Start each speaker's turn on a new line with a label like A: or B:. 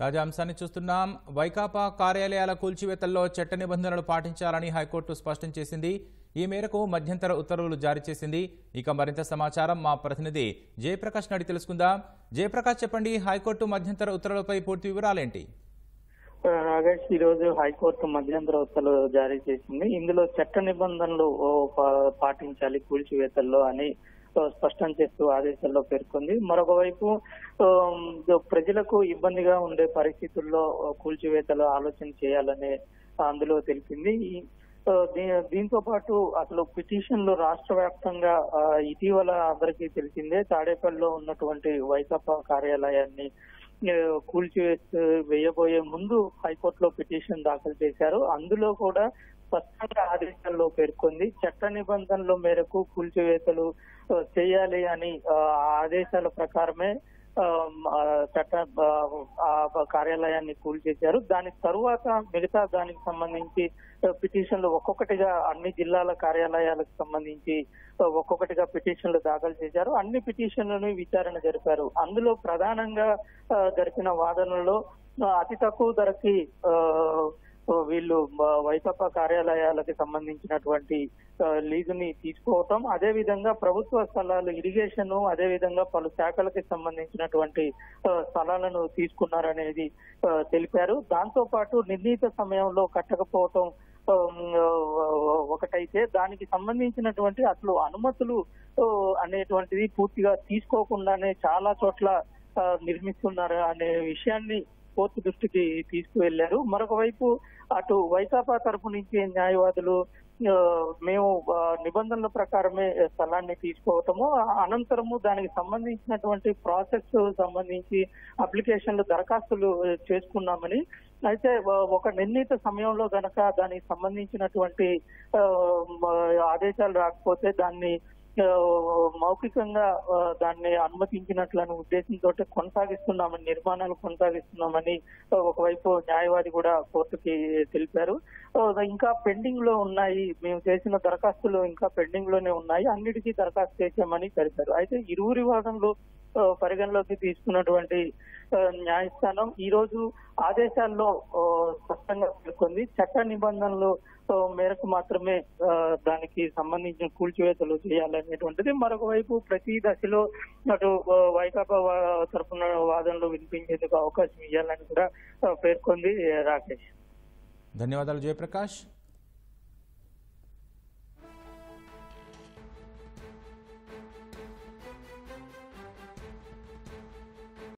A: తాజా అంశాన్ని చూస్తున్నాం. వైకాపా కార్యాలయాల కూల్చివేతల్లో చట్ట నిబంధనలు పాటించాలని హైకోర్టు స్పష్టం చేసింది. ఈ మేరకు మధ్యంతర ఉత్తర్వులు జారీ చేసింది. ఇక మరింత సమాచారం మా ప్రతినిధి జయప్రకాష్ అడిగి తెలుసుకుందాం. జయప్రకాష్, చెప్పండి, హైకోర్టు మధ్యంతర ఉత్తర్వులపై పూర్తి వివరాలేంటి?
B: నాగేష్, ఈ రోజు హైకోర్టు మధ్యంతర ఉత్తర్వులు జారీ చేసింది. ఇందులో చట్ట నిబంధనలు పాటించాలి కూల్చివేతల్లో అని స్పష్టం చేస్తూ ఆదేశాల్లో పేర్కొంది. మరొక వైపు ప్రజలకు ఇబ్బందిగా ఉండే పరిస్థితుల్లో కూల్చివేతలు ఆలోచన చేయాలని అందులో తెలిపింది. దీంతో పాటు అసలు పిటిషన్లు రాష్ట్ర వ్యాప్తంగా ఇటీవల అందరికీ తెలిసిందే, తాడేపల్లిలో ఉన్నటువంటి వైకాపా కార్యాలయాన్ని వేయబోయే ముందు హైకోర్టులో పిటిషన్ దాఖలు చేశారు. అందులో కూడా స్పష్టంగా ఆదేశాల్లో పేర్కొంది చట్ట నిబంధనల మేరకు కూల్చివేతలు చేయాలి అని. ఆదేశాల ప్రకారమే చట్ట కార్యాలయాన్ని కూల్చేశారు. దాని తరువాత మిగతా దానికి సంబంధించి పిటిషన్లు ఒక్కొక్కటిగా అన్ని జిల్లాల కార్యాలయాలకు సంబంధించి ఒక్కొక్కటిగా పిటిషన్లు దాఖలు చేశారు. అన్ని పిటిషన్లను విచారణ జరిపారు. అందులో ప్రధానంగా జరిపిన వాదనలో అతి తక్కువ ధరకి వీళ్ళు వైకాపా కార్యాలయాలకు సంబంధించినటువంటి లీజుని తీసుకోవటం, అదే విధంగా ప్రభుత్వ స్థలాలు ఇరిగేషన్, అదే విధంగా పలు శాఖలకి సంబంధించినటువంటి స్థలాలను తీసుకున్నారనేది తెలిపారు. దాంతో పాటు నిర్ణీత సమయంలో కట్టకపోవటం ఒకటైతే దానికి సంబంధించినటువంటి అసలు అనుమతులు అనేటువంటిది పూర్తిగా తీసుకోకుండానే చాలా చోట్ల నిర్మిస్తున్నారు అనే విషయాన్ని కోర్టు దృష్టికి తీసుకువెళ్లారు. మరొక వైపు అటు వైకాపా తరపు నుంచి న్యాయవాదులు మేము నిబంధనల ప్రకారమే స్థలాన్ని తీసుకోవటము, అనంతరము దానికి సంబంధించినటువంటి ప్రాసెస్ సంబంధించి అప్లికేషన్లు దరఖాస్తులు చేసుకున్నామని, అయితే ఒక నిర్ణీత సమయంలో గనక దానికి సంబంధించినటువంటి ఆదేశాలు రాకపోతే దాన్ని మౌఖికంగా దాన్ని అనుమతించినట్లని ఉద్దేశంతో కొనసాగిస్తున్నామని, నిర్మాణాలు కొనసాగిస్తున్నామని ఒకవైపు న్యాయవాది కూడా కోర్టుకి తెలిపారు. ఇంకా పెండింగ్ లో ఉన్నాయి, మేము చేసిన దరఖాస్తులు ఇంకా పెండింగ్ లోనే ఉన్నాయి, అన్నిటికీ దరఖాస్తు చేశామని తెలిపారు. అయితే ఇరువురి వాదనలు పరిగణలోకి తీసుకున్నటువంటి న్యాయస్థానం ఈ రోజు ఆదేశాల్లో స్పష్టంగా పేర్కొంది చట్ట నిబంధనలు మేరకు మాత్రమే దానికి సంబంధించిన కూల్చివేతలు చేయాలనేటువంటిది. మరొక వైపు ప్రతి దశలో అటు వైకాపా తరఫున వాదనలు వినిపించేందుకు అవకాశం ఇవ్వాలని కూడా పేర్కొంది. రాకేష్,
A: ధన్యవాదాలు జయప్రకాష్.